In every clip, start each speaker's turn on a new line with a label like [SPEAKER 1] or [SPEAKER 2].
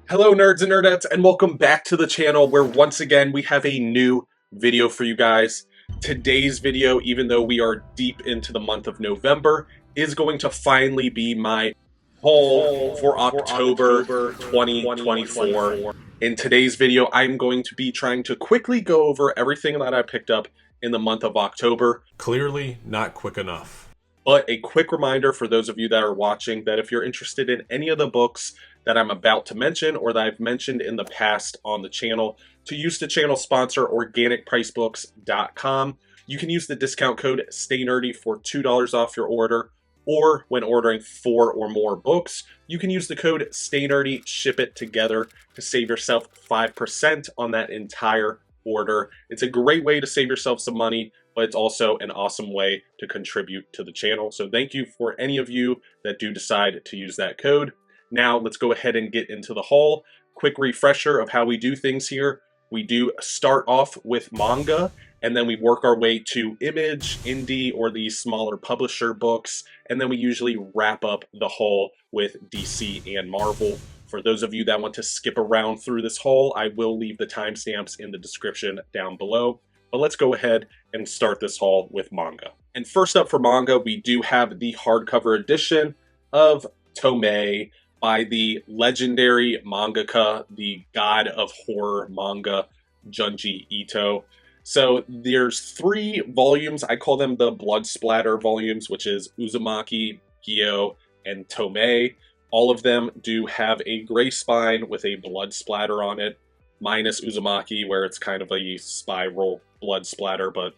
[SPEAKER 1] Hello nerds and nerdettes, and welcome back to the channel where once again we have a new video for you guys. Today's video, even though we are deep into the month of November, is going to finally be my haul for October 2024. In today's video, I'm going to be trying to quickly go over everything that I picked up in the month of October.
[SPEAKER 2] Clearly not quick enough.
[SPEAKER 1] But a quick reminder for those of you that are watching that if you're interested in any of the books that I'm about to mention or that I've mentioned in the past on the channel, to use the channel sponsor organicpricebooks.com. You can use the discount code STAYNERDY for $2 off your order, or when ordering 4 or more books, you can use the code STAYNERDY, ship it together, to save yourself 5% on that entire order. It's a great way to save yourself some money, but it's also an awesome way to contribute to the channel. So thank you for any of you that do decide to use that code. Now let's go ahead and get into the haul. Quick refresher of how we do things here. We do start off with manga, and then we work our way to image, indie, or these smaller publisher books, and then we usually wrap up the haul with DC and Marvel. For those of you that want to skip around through this haul, I will leave the timestamps in the description down below. But let's go ahead and start this haul with manga. And first up for manga, we do have the hardcover edition of Tomei by the legendary mangaka, the god of horror manga, Junji Ito. So there's 3 volumes. I call them the blood splatter volumes, which is Uzumaki, Gyo, and Tomei. All of them do have a gray spine with a blood splatter on it, minus Uzumaki, where it's kind of a spiral blood splatter. But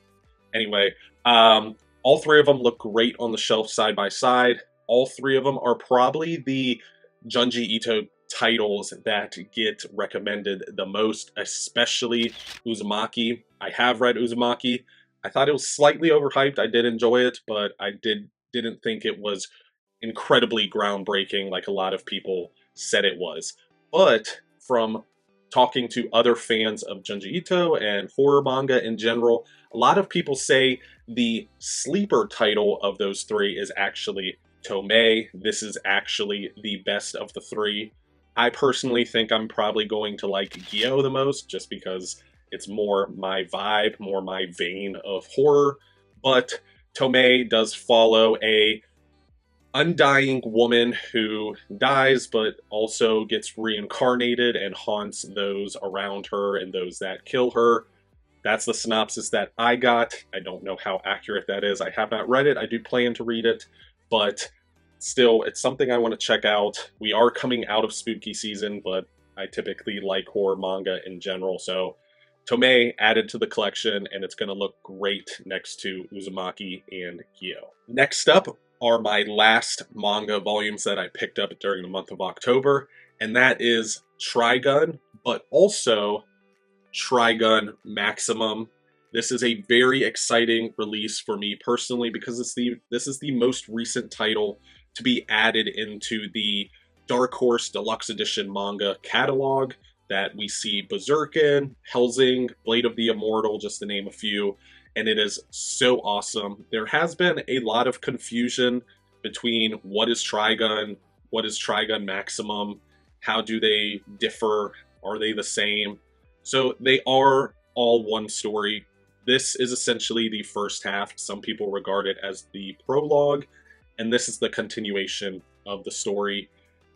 [SPEAKER 1] anyway, all 3 of them look great on the shelf side by side. All 3 of them are probably the Junji Ito titles that get recommended the most, especially Uzumaki. I have read Uzumaki. I thought it was slightly overhyped. I did enjoy it, but I didn't think it was incredibly groundbreaking like a lot of people said it was. But from talking to other fans of Junji Ito and horror manga in general, a lot of people say the sleeper title of those 3 is actually Tomei. This is actually the best of the 3. I personally think I'm probably going to like Gyo the most, just because it's more my vibe, more my vein of horror. But Tomei does follow a undying woman who dies, but also gets reincarnated and haunts those around her and those that kill her. That's the synopsis that I got. I don't know how accurate that is. I have not read it. I do plan to read it, but still, it's something I want to check out. We are coming out of spooky season, but I typically like horror manga in general, so Tomei added to the collection, and it's going to look great next to Uzumaki and Gyo. Next up are my last manga volumes that I picked up during the month of October, and that is Trigun, but also Trigun Maximum. This is a very exciting release for me personally because this is the most recent title to be added into the Dark Horse Deluxe Edition manga catalog that we see Berserk in, Hellsing, Blade of the Immortal, just to name a few, and it is so awesome. There has been a lot of confusion between what is Trigun Maximum, how do they differ, are they the same? So they are all one story. This is essentially the first half. Some people regard it as the prologue, and this is the continuation of the story.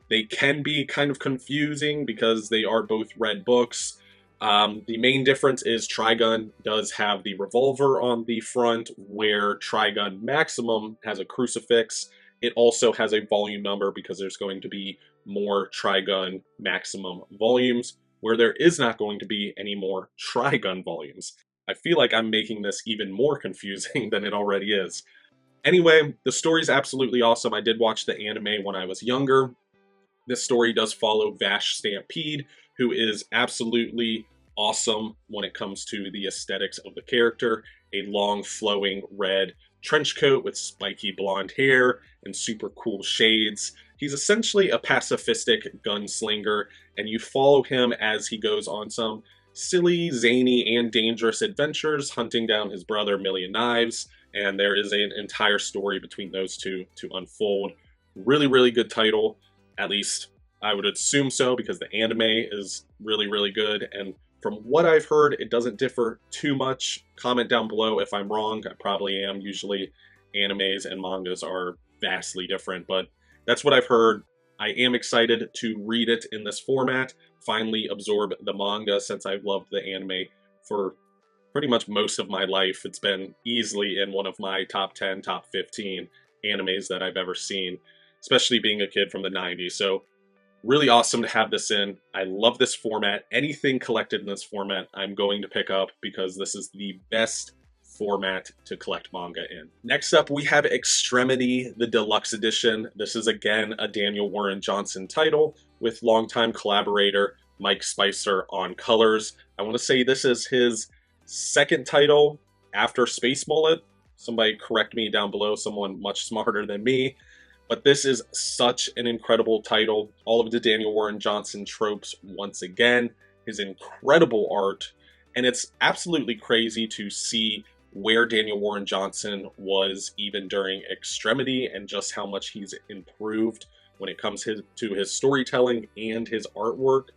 [SPEAKER 1] They can be kind of confusing because they are both read books. The main difference is Trigun does have the revolver on the front, where Trigun Maximum has a crucifix. It also has a volume number because there's going to be more Trigun Maximum volumes, where there is not going to be any more Trigun volumes. I feel like I'm making this even more confusing than it already is. Anyway, the story's absolutely awesome. I did watch the anime when I was younger. This story does follow Vash Stampede, who is absolutely awesome when it comes to the aesthetics of the character. A long, flowing red trench coat with spiky blonde hair and super cool shades. He's essentially a pacifistic gunslinger, and you follow him as he goes on some silly, zany, and dangerous adventures hunting down his brother Million Knives, and there is an entire story between those two to unfold. Really, really good title. At least I would assume so because the anime is really, really good. And from what I've heard, it doesn't differ too much. Comment down below if I'm wrong. I probably am. Usually animes and mangas are vastly different, but that's what I've heard. I am excited to read it in this format, finally absorb the manga since I've loved the anime for pretty much most of my life. It's been easily in one of my top 10, top 15 animes that I've ever seen, especially being a kid from the 90s. So really awesome to have this in. I love this format. Anything collected in this format, I'm going to pick up because this is the best format to collect manga in. Next up, we have Extremity, the deluxe edition. This is again a Daniel Warren Johnson title with longtime collaborator Mike Spicer on colors. I want to say this is his second title after Space Mullet. Somebody correct me down below, someone much smarter than me. But this is such an incredible title. All of the Daniel Warren Johnson tropes once again, his incredible art, and it's absolutely crazy to see where Daniel Warren Johnson was even during Extremity and just how much he's improved when it comes to his storytelling and his artwork.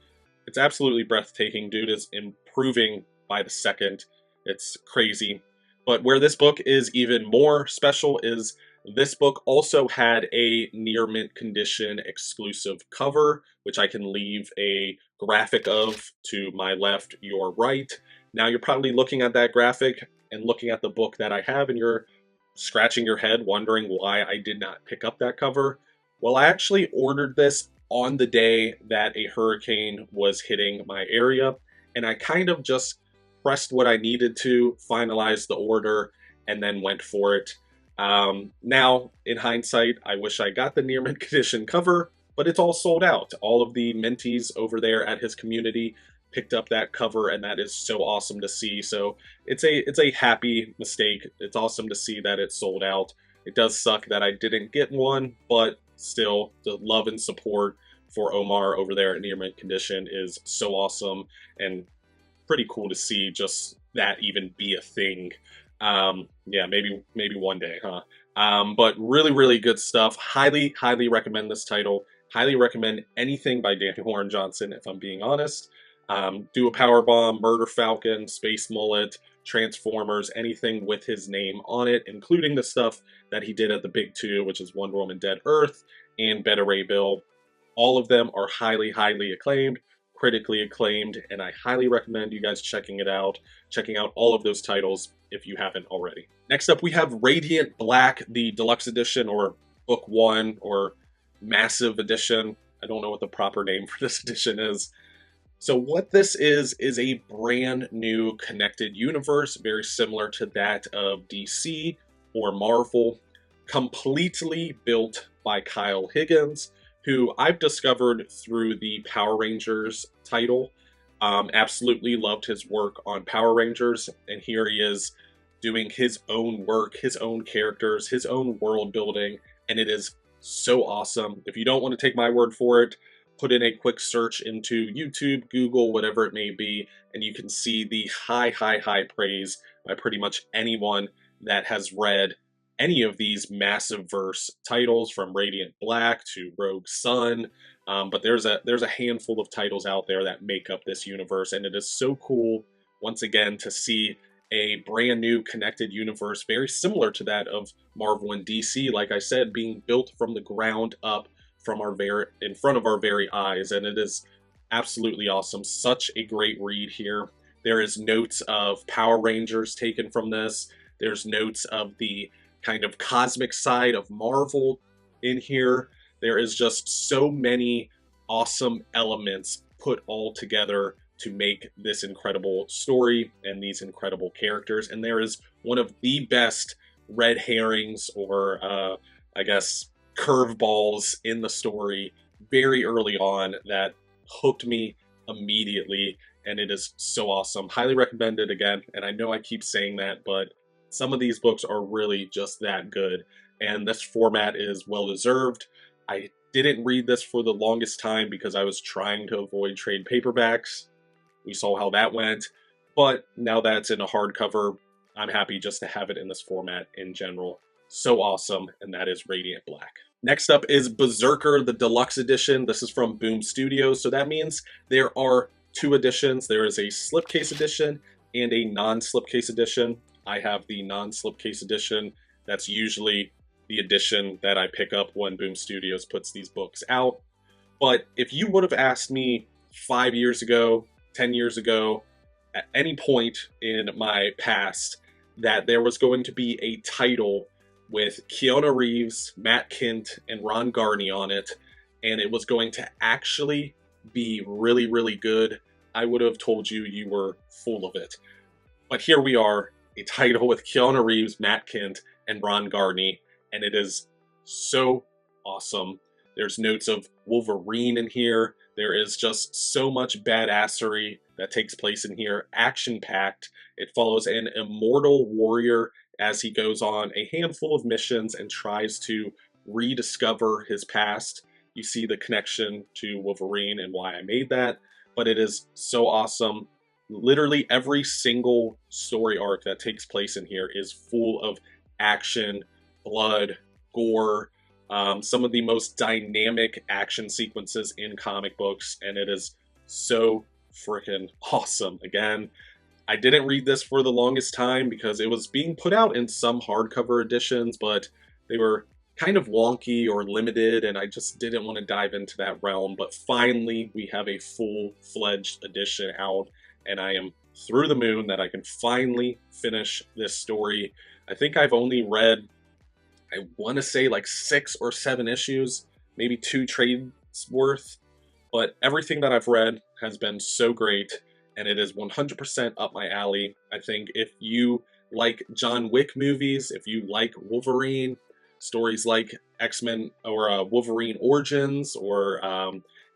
[SPEAKER 1] It's absolutely breathtaking. Dude is improving by the second. It's crazy. But where this book is even more special is this book also had a near mint condition exclusive cover, which I can leave a graphic of to my left, your right. Now you're probably looking at that graphic and looking at the book that I have, and you're scratching your head wondering why I did not pick up that cover. Well, I actually ordered this on the day that a hurricane was hitting my area, and I kind of just pressed what I needed to, finalize the order, and then went for it. Now, in hindsight, I wish I got the near mint condition cover, but it's all sold out. All of the mentees over there at his community picked up that cover, and that is so awesome to see. So it's a happy mistake. It's awesome to see that it's sold out. It does suck that I didn't get one, but still, the love and support for Omar over there at near mint condition is so awesome and pretty cool to see just that even be a thing. Yeah, maybe one day, huh? But really, really good stuff. Highly, highly recommend this title. Highly recommend anything by Daniel Warren Johnson, if I'm being honest. Do a Powerbomb, Murder Falcon, Space Mullet, Transformers, anything with his name on it, including the stuff that he did at the Big Two, which is Wonder Woman Dead Earth and Beta Ray Bill. All of them are highly, highly acclaimed, critically acclaimed, and I highly recommend you guys checking out all of those titles if you haven't already. Next up, we have Radiant Black, the deluxe edition, or book one, or massive edition. I don't know what the proper name for this edition is. So what this is a brand new connected universe, very similar to that of DC or Marvel, completely built by Kyle Higgins, who I've discovered through the Power Rangers title. Absolutely loved his work on Power Rangers, and here he is doing his own work, his own characters, his own world building, and it is so awesome. If you don't want to take my word for it, put in a quick search into YouTube, Google, whatever it may be, and you can see the high, high, high praise by pretty much anyone that has read any of these massive verse titles, from Radiant Black to Rogue Sun. But there's a handful of titles out there that make up this universe, and it is so cool, once again, to see a brand new connected universe very similar to that of Marvel and DC, like I said, being built from the ground up in front of our very eyes, and it is absolutely awesome. Such a great read here. There is notes of Power Rangers taken from this. There's notes of the kind of cosmic side of Marvel in here. There is just so many awesome elements put all together to make this incredible story and these incredible characters. And there is one of the best red herrings, or I guess curveballs in the story very early on that hooked me immediately, and it is so awesome. Highly recommended again, and I know I keep saying that, but some of these books are really just that good, and this format is well deserved. I didn't read this for the longest time because I was trying to avoid trade paperbacks. We saw how that went, but now that it's in a hardcover, I'm happy just to have it in this format in general. So awesome, and that is Radiant Black. Next up is Berserker, the deluxe edition. This is from Boom Studios, so that means there are two editions. There is a slipcase edition and a non-slipcase edition. I have the non-slipcase edition. That's usually the edition that I pick up when Boom Studios puts these books out. But if you would have asked me 5 years ago, 10 years ago, at any point in my past, that there was going to be a title with Keanu Reeves, Matt Kint, and Ron Garney on it, and it was going to actually be really, really good, I would have told you you were full of it. But here we are, a title with Keanu Reeves, Matt Kint, and Ron Garney, and it is so awesome. There's notes of Wolverine in here. There is just so much badassery that takes place in here, action-packed. It follows an immortal warrior as he goes on a handful of missions and tries to rediscover his past. You see the connection to Wolverine and why I made that, but it is so awesome. Literally every single story arc that takes place in here is full of action, blood, gore, some of the most dynamic action sequences in comic books, and it is so freaking awesome. Again, I didn't read this for the longest time because it was being put out in some hardcover editions, but they were kind of wonky or limited, and I just didn't want to dive into that realm. But finally, we have a full-fledged edition out, and I am through the moon that I can finally finish this story. I think I've only read, I want to say like 6 or 7 issues, maybe 2 trades worth, but everything that I've read has been so great, and it is 100% up my alley. I think if you like John Wick movies, if you like Wolverine, stories like X-Men or Wolverine Origins, or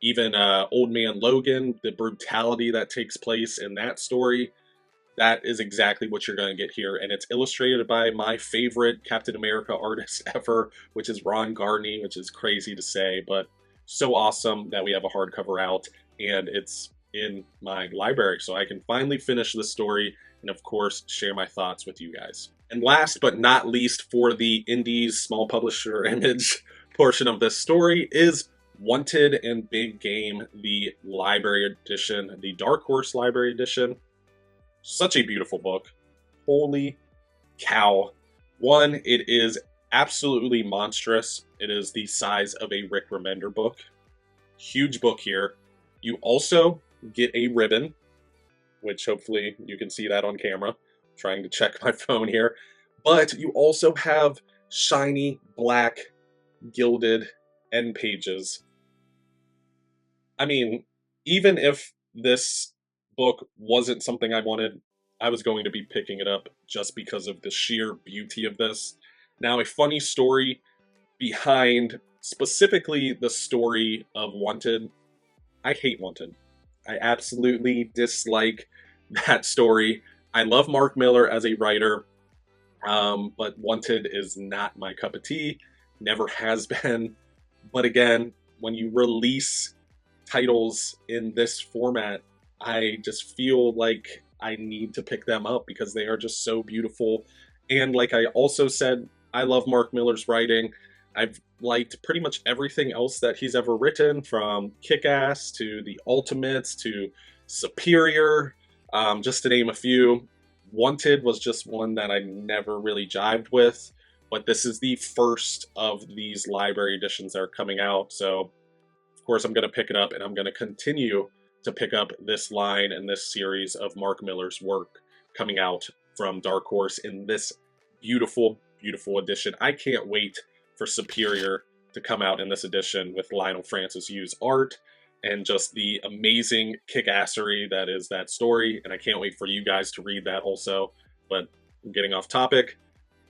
[SPEAKER 1] even Old Man Logan, the brutality that takes place in that story, that is exactly what you're going to get here. And it's illustrated by my favorite Captain America artist ever, which is Ron Garney, which is crazy to say, but so awesome that we have a hardcover out, and it's in my library, so I can finally finish this story and, of course, share my thoughts with you guys. And last but not least, for the indies small publisher image portion of this story, is Wanted and Big Game, the library edition, the Dark Horse library edition. Such a beautiful book. Holy cow. One, it is absolutely monstrous. It is the size of a Rick Remender book. Huge book here. You also get a ribbon, which hopefully you can see that on camera. I'm trying to check my phone here. But you also have shiny, black, gilded end pages. I mean, even if this book wasn't something I wanted, I was going to be picking it up just because of the sheer beauty of this. Now, a funny story behind specifically the story of Wanted. I hate Wanted. I absolutely dislike that story. I love Mark Miller as a writer, but Wanted is not my cup of tea. Never has been. But again, when you release titles in this format, I just feel like I need to pick them up because they are just so beautiful. And like I also said, I love Mark Miller's writing. I've liked pretty much everything else that he's ever written, from Kick-Ass to The Ultimates to Superior, just to name a few. Wanted was just one that I never really jived with, but this is the first of these library editions that are coming out, so of course I'm going to pick it up, and I'm going to continue to pick up this line and this series of Mark Miller's work coming out from Dark Horse in this beautiful, beautiful edition. I can't wait for Superior to come out in this edition with Lionel Francis Yu's art and just the amazing kick-assery that is that story, and I can't wait for you guys to read that also. But I'm getting off topic.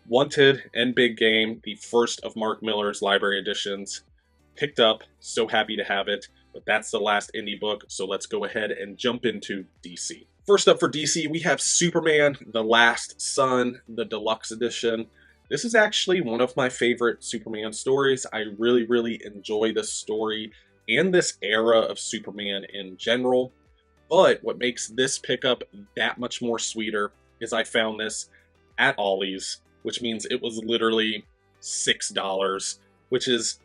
[SPEAKER 1] Wanted and Big Game, the first of Mark Miller's library editions, picked up. So happy to have it. But that's the last indie book, so let's go ahead and jump into DC. First up for DC, we have Superman, The Last Sun, the deluxe edition. This is actually one of my favorite Superman stories. I really, really enjoy this story and this era of Superman in general. But what makes this pickup that much more sweeter is I found this at Ollie's, which means it was literally $6, which is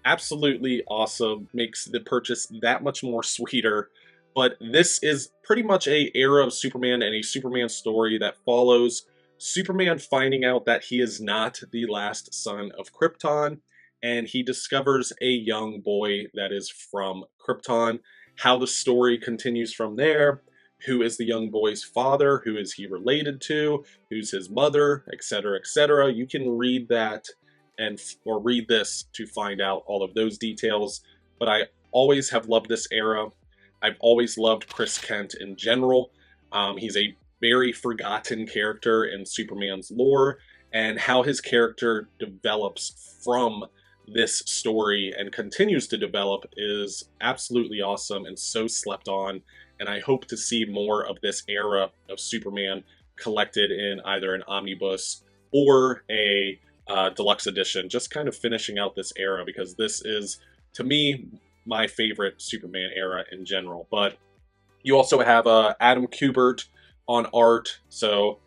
[SPEAKER 1] absolutely awesome, makes the purchase that much more sweeter. But this is pretty much a era of Superman and a Superman story that follows Superman finding out that he is not the last son of Krypton, and he discovers a young boy that is from Krypton. How the story continues from there, who is the young boy's father, who is he related to, who's his mother, etc., etc. You can read that and or read this to find out all of those details. But I always have loved this era. I've always loved Chris Kent in general. He's a very forgotten character in Superman's lore, and how his character develops from this story and continues to develop is absolutely awesome and so slept on. And I hope to see more of this era of Superman collected in either an omnibus or a deluxe edition, just kind of finishing out this era, because this is, to me, my favorite Superman era in general. But you also have Adam Kubert on art, so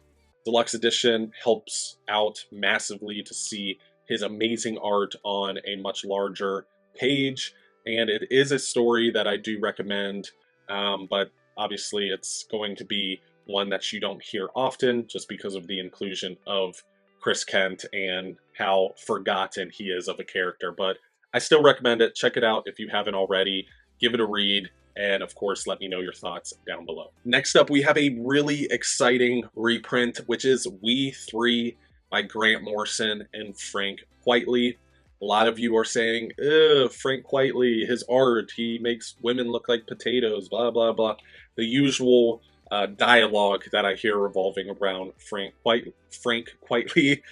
[SPEAKER 1] deluxe edition helps out massively to see his amazing art on a much larger page. And it is a story that I do recommend, but obviously it's going to be one that you don't hear often just because of the inclusion of Chris Kent and how forgotten he is of a character. But I still recommend it. Check it out if you haven't already. Give it a read. And of course, let me know your thoughts down below. Next up, we have a really exciting reprint, which is We 3 by Grant Morrison and Frank Quitely. A lot of you are saying, Frank Quitely, his art, he makes women look like potatoes, blah, blah, blah. The usual dialogue that I hear revolving around Frank Quitely.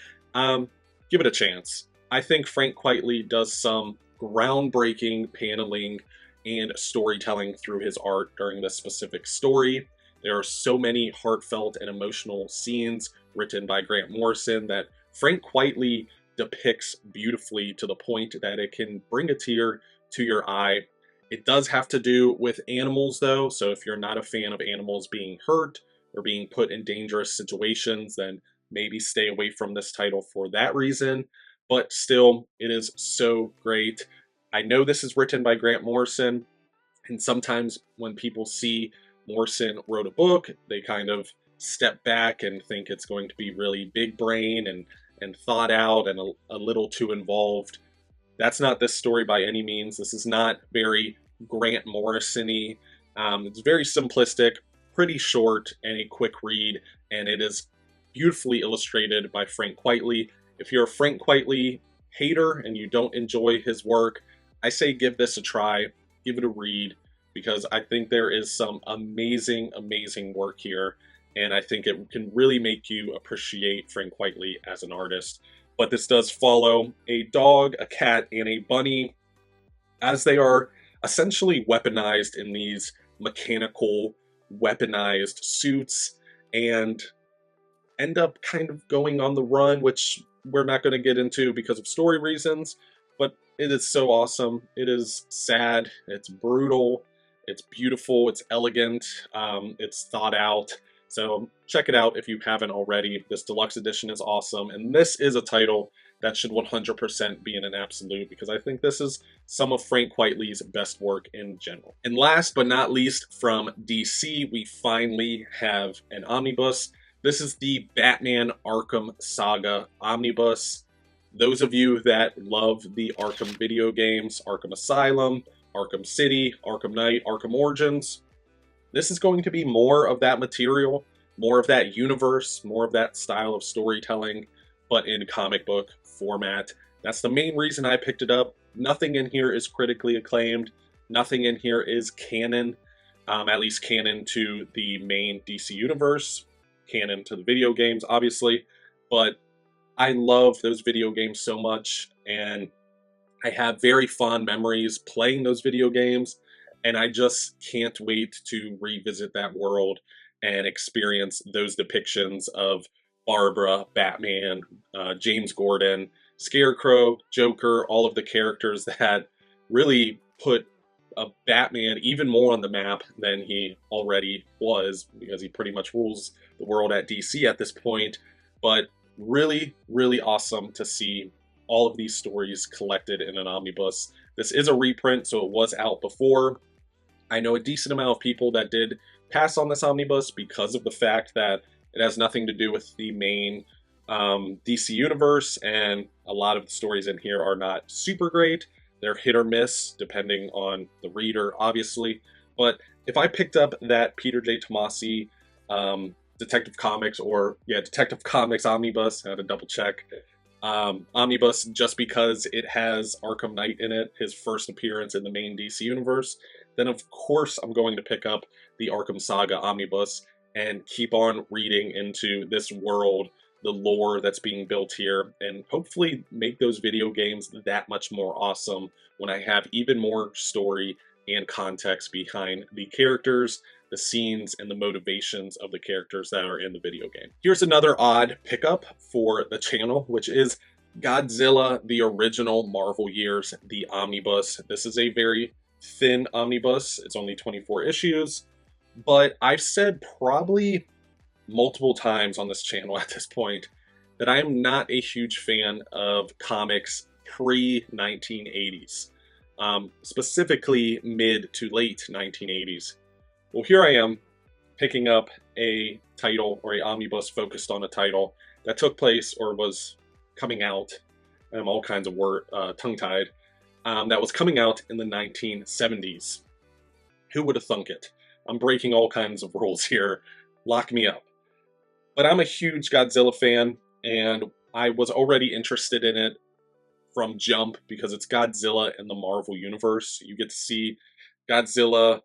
[SPEAKER 1] Give it a chance. I think Frank Quitely does some groundbreaking paneling and storytelling through his art during this specific story. There are so many heartfelt and emotional scenes written by Grant Morrison that Frank Quitely depicts beautifully, to the point that it can bring a tear to your eye. It does have to do with animals, though, so if you're not a fan of animals being hurt or being put in dangerous situations, then maybe stay away from this title for that reason. But still, it is so great. I know this is written by Grant Morrison, and sometimes when people see Morrison wrote a book, they kind of step back and think it's going to be really big brain and thought out and a little too involved. That's not this story by any means. This is not very Grant Morrison-y. It's very simplistic, pretty short, and a quick read, and it is beautifully illustrated by Frank Quitely. If you're a Frank Quitely hater and you don't enjoy his work, I say give this a try, give it a read, because I think there is some amazing, amazing work here, and I think it can really make you appreciate Frank Quitely as an artist. But this does follow a dog, a cat, and a bunny as they are essentially weaponized in these mechanical, weaponized suits, and end up kind of going on the run, which we're not going to get into because of story reasons, but it is so awesome. It is sad, it's brutal, it's beautiful, it's elegant, it's thought out. So check it out if you haven't already. This deluxe edition is awesome, and this is a title that should 100% be in an absolute, because I think this is some of Frank Quitely's best work in general. And last but not least, from DC, we finally have an omnibus. This is the Batman Arkham Saga Omnibus. Those of you that love the Arkham video games, Arkham Asylum, Arkham City, Arkham Knight, Arkham Origins, this is going to be more of that material, more of that universe, more of that style of storytelling, but in comic book format. That's the main reason I picked it up. Nothing in here is critically acclaimed. Nothing in here is canon, at least canon to the main DC universe. Canon to the video games, obviously, but I love those video games so much, and I have very fond memories playing those video games, and I just can't wait to revisit that world and experience those depictions of Barbara, Batman, James Gordon, Scarecrow, Joker, all of the characters that really put a Batman even more on the map than he already was, because he pretty much rules the world at DC at this point. But really, really awesome to see all of these stories collected in an omnibus. This is a reprint, so it was out before. I know a decent amount of people that did pass on this omnibus because of the fact that it has nothing to do with the main DC universe, and a lot of the stories in here are not super great. They're hit or miss, depending on the reader, obviously. But if I picked up that Peter J. Tomasi Detective Comics, or yeah, Detective Comics Omnibus, I had to double check, Omnibus, just because it has Arkham Knight in it, his first appearance in the main DC universe, then of course I'm going to pick up the Arkham Saga Omnibus and keep on reading into this world, the lore that's being built here, and hopefully make those video games that much more awesome when I have even more story and context behind the characters, the scenes, and the motivations of the characters that are in the video game. Here's another odd pickup for the channel, which is Godzilla, the original Marvel years, the Omnibus. This is a very thin omnibus. It's only 24 issues, but I've said probably multiple times on this channel at this point that I am not a huge fan of comics pre-1980s, specifically mid to late 1980s. Well, here I am picking up a title, or a omnibus focused on a title that took place or was coming out, I'm all kinds of tongue-tied, that was coming out in the 1970s. Who would have thunk it? I'm breaking all kinds of rules here. Lock me up. But I'm a huge Godzilla fan, and I was already interested in it from jump because it's Godzilla in the Marvel Universe. You get to see Godzilla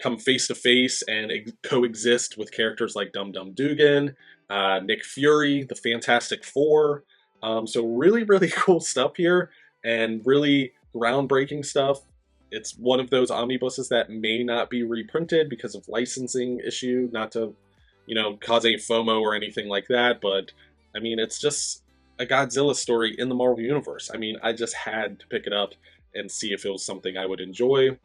[SPEAKER 1] come face to face and coexist with characters like Dum Dum Dugan, Nick Fury, the Fantastic Four. So really, really cool stuff here, and really groundbreaking stuff. It's one of those omnibuses that may not be reprinted because of licensing issue, not to, cause any FOMO or anything like that, but I mean, it's just a Godzilla story in the Marvel Universe. I mean, I just had to pick it up and see if it was something I would enjoy.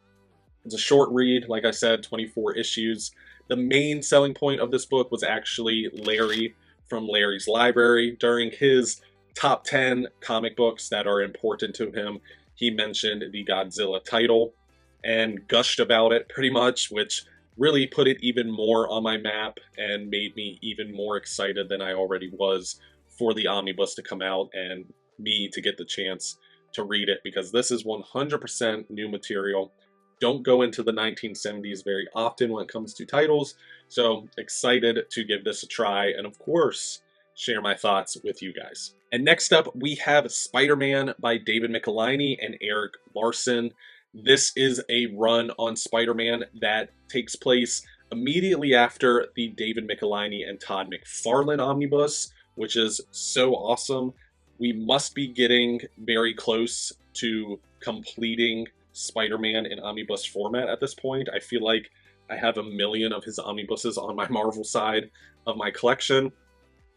[SPEAKER 1] It's a short read, like I said, 24 issues. The main selling point of this book was actually Larry from Larry's Library. During his top 10 comic books that are important to him, he mentioned the Godzilla title and gushed about it pretty much, which really put it even more on my map and made me even more excited than I already was for the omnibus to come out and me to get the chance to read it, because this is 100% new material. Don't go into the 1970s very often when it comes to titles, so excited to give this a try, and of course, share my thoughts with you guys. And next up, we have Spider-Man by David Michelinie and Eric Larson. This is a run on Spider-Man that takes place immediately after the David Michelinie and Todd McFarlane omnibus, which is so awesome. We must be getting very close to completing Spider-Man in omnibus format at this point. I feel like I have a million of his omnibuses on my Marvel side of my collection.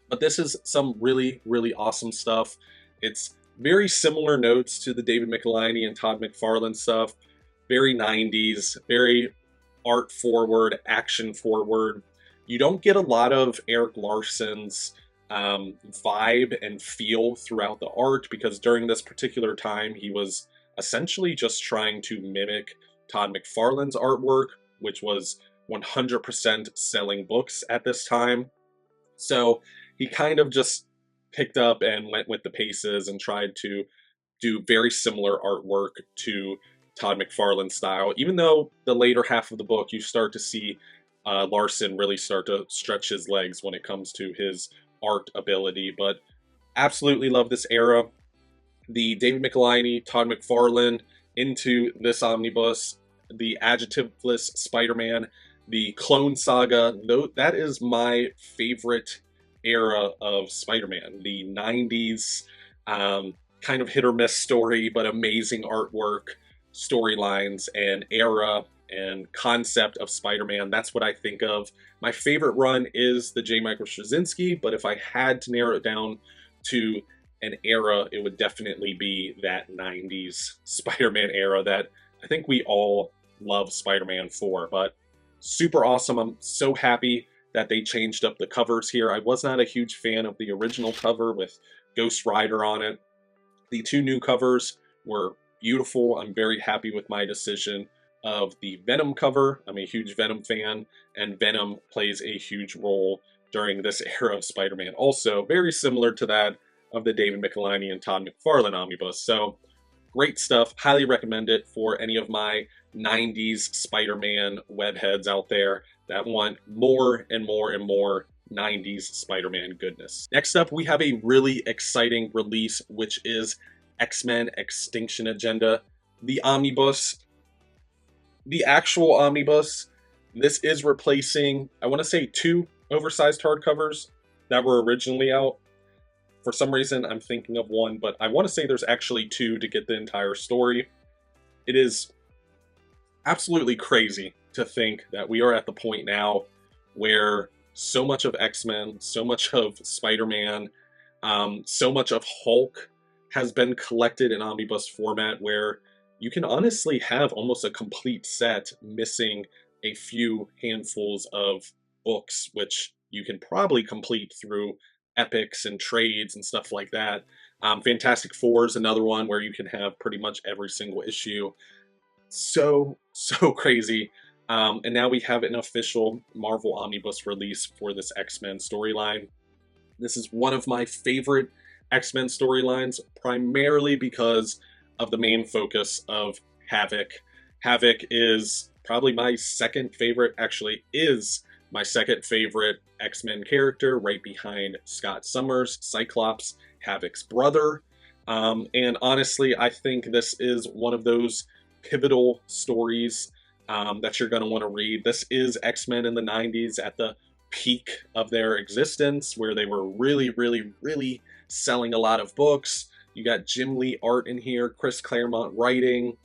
[SPEAKER 1] But this is some really, really awesome stuff. It's very similar notes to the David Michelinie and Todd McFarlane stuff. Very 90s, very art forward, action forward. You don't get a lot of Eric Larson's vibe and feel throughout the art, because during this particular time he was essentially just trying to mimic Todd McFarlane's artwork, which was 100% selling books at this time. So he kind of just picked up and went with the paces and tried to do very similar artwork to Todd McFarlane's style, even though the later half of the book you start to see Larson really start to stretch his legs when it comes to his art ability. But absolutely love this era. The David Michelinie, Todd McFarlane into this omnibus, the adjectiveless Spider-Man, the Clone Saga, that is my favorite era of Spider-Man. The 90s kind of hit or miss story, but amazing artwork, storylines, and era and concept of Spider-Man. That's what I think of. My favorite run is the J. Michael Straczynski, but if I had to narrow it down to an era, it would definitely be that 90s Spider-Man era that I think we all love Spider-Man for. But super awesome. I'm so happy that they changed up the covers here. I was not a huge fan of the original cover with Ghost Rider on it. The two new covers were beautiful. I'm very happy with my decision of the Venom cover. I'm a huge Venom fan, and Venom plays a huge role during this era of Spider-Man. Also, very similar to that of the David Michelinie and Todd McFarlane omnibus. So, great stuff. Highly recommend it for any of my 90s Spider-Man webheads out there that want more and more and more 90s Spider-Man goodness. Next up, we have a really exciting release, which is X-Men Extinction Agenda, the omnibus. The actual omnibus, this is replacing, I want to say, 2 oversized hardcovers that were originally out. For some reason, I'm thinking of one, but I want to say there's actually 2 to get the entire story. It is absolutely crazy to think that we are at the point now where so much of X-Men, so much of Spider-Man, so much of Hulk has been collected in omnibus format, where you can honestly have almost a complete set missing a few handfuls of books, which you can probably complete through epics and trades and stuff like that. Fantastic Four is another one where you can have pretty much every single issue. So crazy. And now we have an official Marvel Omnibus release for this X-Men storyline. This is one of my favorite X-Men storylines, primarily because of the main focus of Havoc. Havoc is probably my second favorite, actually is my second favorite X-Men character, right behind Scott Summers, Cyclops, Havoc's brother. And honestly, I think this is one of those pivotal stories that you're going to want to read. This is X-Men in the 90s at the peak of their existence, where they were really selling a lot of books. You got Jim Lee art in here, Chris Claremont writing,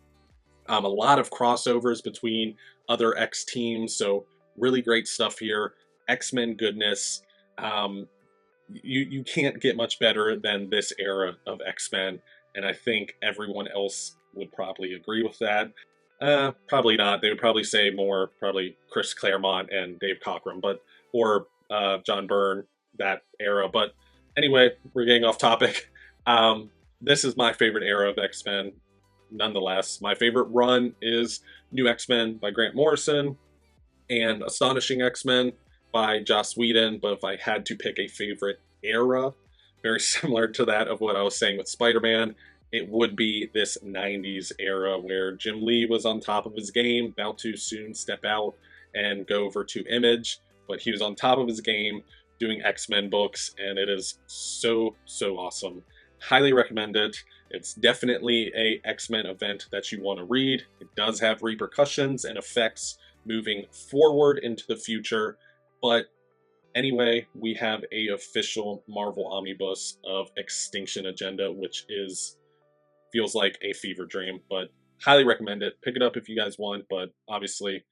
[SPEAKER 1] a lot of crossovers between other X teams, so really great stuff here. X-Men goodness. You can't get much better than this era of X-Men, and I think everyone else would probably agree with that. Probably not. They would probably say more, probably Chris Claremont and Dave Cockrum, or John Byrne, that era. But anyway, we're getting off topic. This is my favorite era of X-Men, nonetheless. My favorite run is New X-Men by Grant Morrison and Astonishing X-Men by Joss Whedon, but if I had to pick a favorite era, very similar to that of what I was saying with Spider-Man, it would be this 90s era where Jim Lee was on top of his game, about to soon step out and go over to Image, but he was on top of his game doing X-Men books, and it is so awesome. Highly recommend it. It's definitely a X-Men event that you want to read. It does have repercussions and effects moving forward into the future, but anyway, we have a official Marvel Omnibus of Extinction Agenda, which feels like a fever dream, but highly recommend it. Pick it up if you guys want, but obviously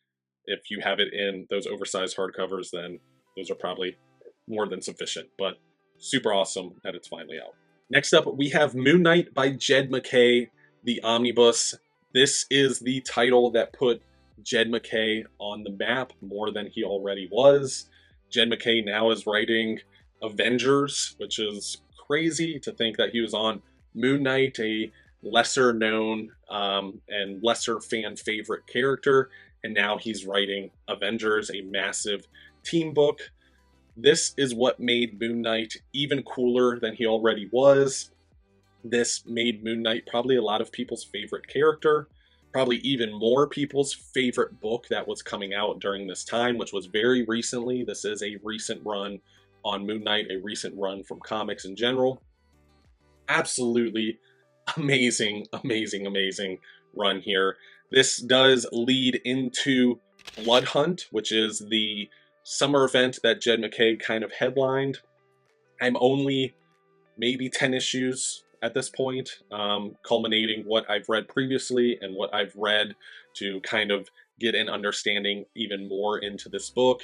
[SPEAKER 1] if you have it in those oversized hardcovers, then those are probably more than sufficient, but super awesome that it's finally out. Next up, we have Moon Knight by Jed MacKay, the omnibus. This is the title that put Jed MacKay on the map more than he already was. Jed MacKay now is writing Avengers, which is crazy to think that he was on Moon Knight, a lesser known and lesser fan favorite character, and now he's writing Avengers, a massive team book. This is what made Moon Knight even cooler than he already was. This made Moon Knight probably a lot of people's favorite character, probably even more people's favorite book that was coming out during this time, which was very recently. This is a recent run on Moon Knight, a recent run from comics in general. Absolutely amazing run here. This does lead into Blood Hunt, which is the summer event that Jed MacKay kind of headlined. I'm only maybe 10 issues at this point, culminating what I've read previously and what I've read to kind of get an understanding even more into this book.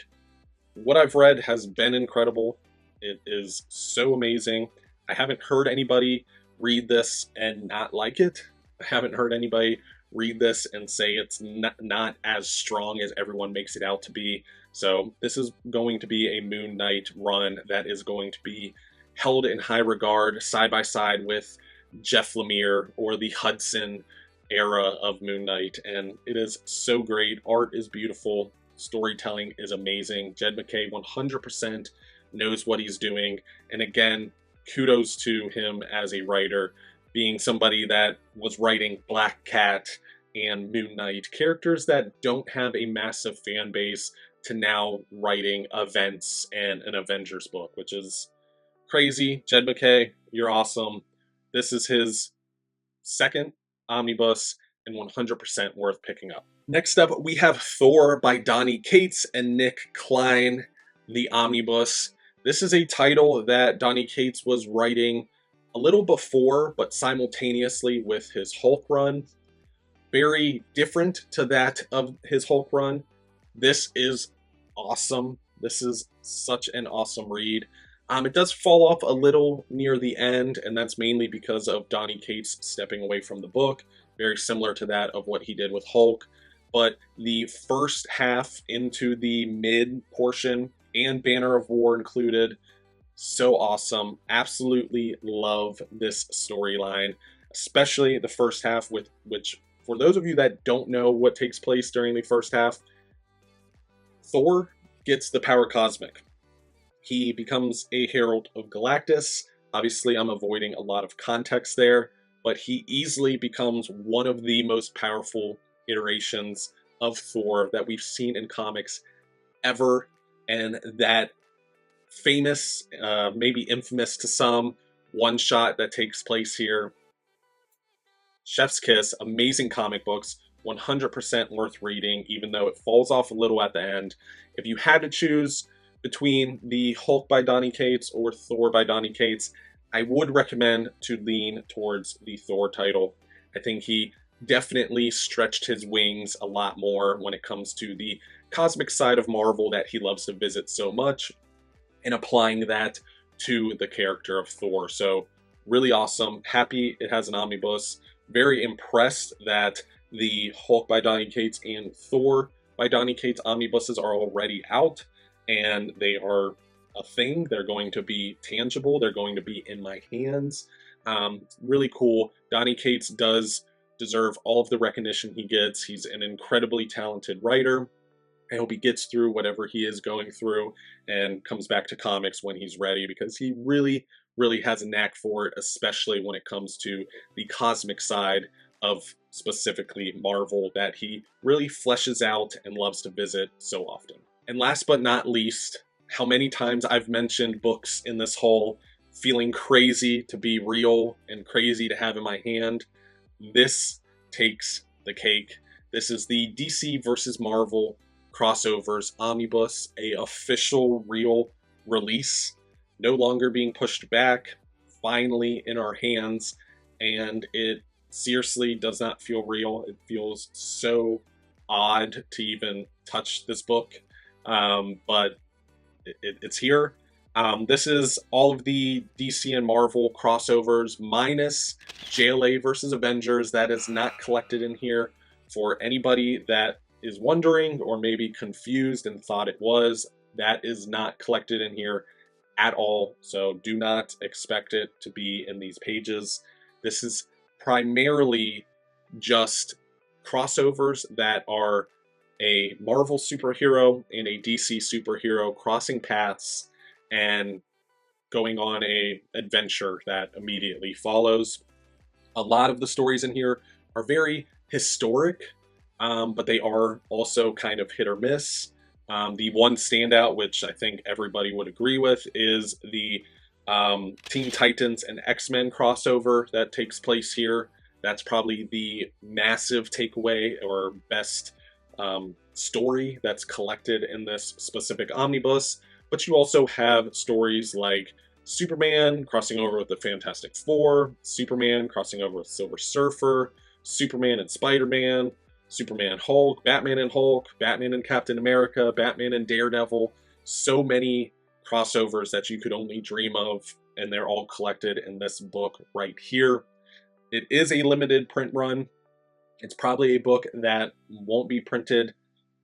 [SPEAKER 1] What I've read has been incredible. It is so amazing. I haven't heard anybody read this and not like it. I haven't heard anybody read this and say it's not as strong as everyone makes it out to be. So this is going to be a Moon Knight run that is going to be held in high regard, side by side with Jeff Lemire or the Hudson era of Moon Knight, and it is so great. Art is beautiful, storytelling is amazing. Jed MacKay 100% knows what he's doing, and again, kudos to him as a writer, being somebody that was writing Black Cat and Moon Knight, characters that don't have a massive fan base, to now writing events and an Avengers book, which is crazy. Jed MacKay, you're awesome. This is his second omnibus and 100% worth picking up. Next up, we have Thor by Donny Cates and Nick Klein, the omnibus. This is a title that Donny Cates was writing a little before, but simultaneously with his Hulk run. Very different to that of his Hulk run. This is awesome. This is such an awesome read. It does fall off a little near the end, and that's mainly because of Donny Cates stepping away from the book, very similar to that of what he did with Hulk. But the first half into the mid portion, and Banner of War included, so awesome. Absolutely love this storyline, especially the first half, with which, for those of you that don't know what takes place during the first half, Thor gets the power cosmic. He becomes a Herald of Galactus. Obviously, I'm avoiding a lot of context there, but he easily becomes one of the most powerful iterations of Thor that we've seen in comics ever, and that famous, maybe infamous to some, one-shot that takes place here. Chef's Kiss, amazing comic books, 100% worth reading, even though it falls off a little at the end. If you had to choose between the Hulk by Donny Cates or Thor by Donny Cates, I would recommend to lean towards the Thor title. I think he definitely stretched his wings a lot more when it comes to the cosmic side of Marvel that he loves to visit so much, and applying that to the character of Thor. So really awesome. Happy it has an omnibus. Very impressed that the Hulk by Donny Cates and Thor by Donny Cates omnibuses are already out, and they are a thing. They're going to be tangible. They're going to be in my hands. Really cool. Donny Cates does deserve all of the recognition he gets. He's an incredibly talented writer. I hope he gets through whatever he is going through and comes back to comics when he's ready, because he really, really has a knack for it, especially when it comes to the cosmic side of specifically Marvel that he really fleshes out and loves to visit so often. And last but not least, how many times I've mentioned books in this haul feeling crazy to be real and crazy to have in my hand. This takes the cake. This is the DC versus Marvel Crossovers Omnibus, a official real release, no longer being pushed back, finally in our hands, and it seriously does not feel real. It feels so odd to even touch this book, but it's here. This is all of the DC and Marvel crossovers minus JLA versus Avengers. That is not collected in here. For anybody that is wondering or maybe confused and thought it was, that is not collected in here at all. So do not expect it to be in these pages. This is primarily just crossovers that are a Marvel superhero and a DC superhero crossing paths and going on a adventure that immediately follows. A lot of the stories in here are very historic, but they are also kind of hit or miss. The one standout, which I think everybody would agree with, is the Teen Titans and X-Men crossover that takes place here. That's probably the massive takeaway or best story that's collected in this specific omnibus. But you also have stories like Superman crossing over with the Fantastic Four, Superman crossing over with Silver Surfer, Superman and Spider-Man, Superman Hulk, Batman and Captain America, Batman and Daredevil. So many crossovers that you could only dream of, and they're all collected in this book right here. It is a limited print run. It's probably a book that won't be printed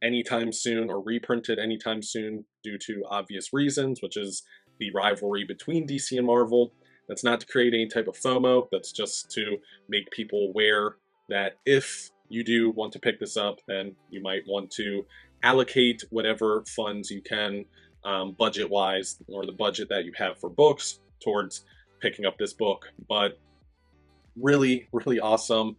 [SPEAKER 1] anytime soon or reprinted anytime soon due to obvious reasons, which is the rivalry between DC and Marvel. That's not to create any type of FOMO. That's just to make people aware that if you do want to pick this up, then you might want to allocate whatever funds you can, budget-wise, or the budget that you have for books towards picking up this book. But really, really awesome.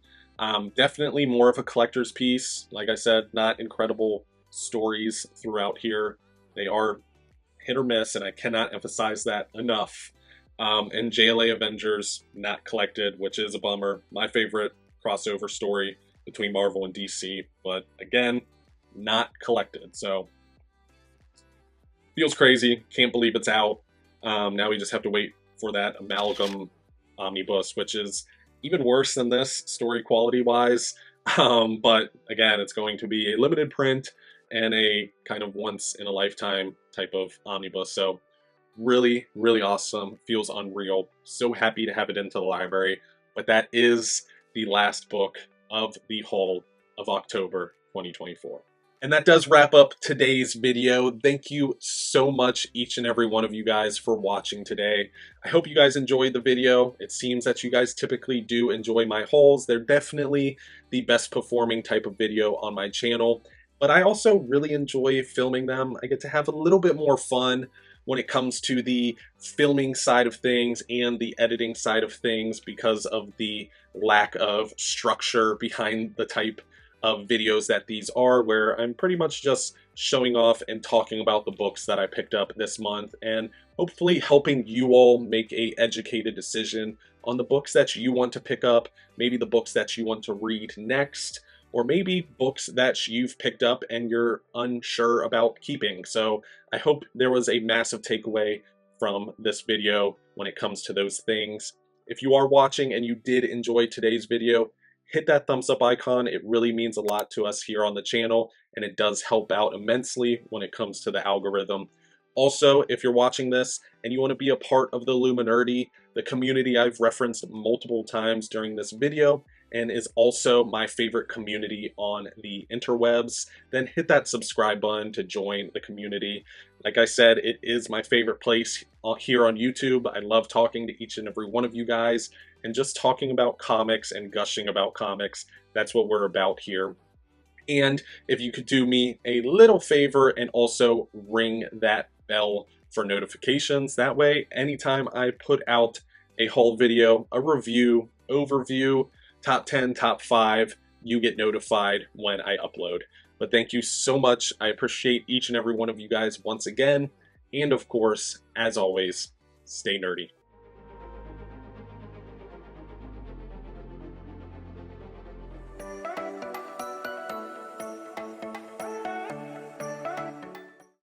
[SPEAKER 1] Definitely more of a collector's piece. Like I said, not incredible stories throughout here. They are hit or miss, and I cannot emphasize that enough. And JLA Avengers, not collected, which is a bummer. My favorite crossover story between Marvel and DC, but again, not collected. So, feels crazy. Can't believe it's out. Now we just have to wait for that Amalgam Omnibus, which is even worse than this story quality-wise. But again, it's going to be a limited print and a kind of once-in-a-lifetime type of omnibus. So really, really awesome. Feels unreal. So happy to have it into the library. But that is the last book of the haul of October 2024. And that does wrap up today's video. Thank you so much, each and every one of you guys, for watching today. I hope you guys enjoyed the video. It seems that you guys typically do enjoy my hauls. They're definitely the best performing type of video on my channel. But I also really enjoy filming them. I get to have a little bit more fun when it comes to the filming side of things and the editing side of things because of the lack of structure behind the type of videos that these are, where I'm pretty much just showing off and talking about the books that I picked up this month and hopefully helping you all make a educated decision on the books that you want to pick up, maybe the books that you want to read next, or maybe books that you've picked up and you're unsure about keeping. So I hope there was a massive takeaway from this video when it comes to those things. If you are watching and you did enjoy today's video, hit that thumbs up icon. It really means a lot to us here on the channel, and it does help out immensely when it comes to the algorithm. Also, if you're watching this and you want to be a part of the Luminerdi, the community I've referenced multiple times during this video, and is also my favorite community on the interwebs, then hit that subscribe button to join the community. Like I said, it is my favorite place here on YouTube. I love talking to each and every one of you guys and just talking about comics and gushing about comics. That's what we're about here. And if you could do me a little favor and also ring that bell for notifications, that way anytime I put out a haul video, a review, overview, top 10, top 5, you get notified when I upload. But thank you so much. I appreciate each and every one of you guys once again. And of course, as always, stay nerdy.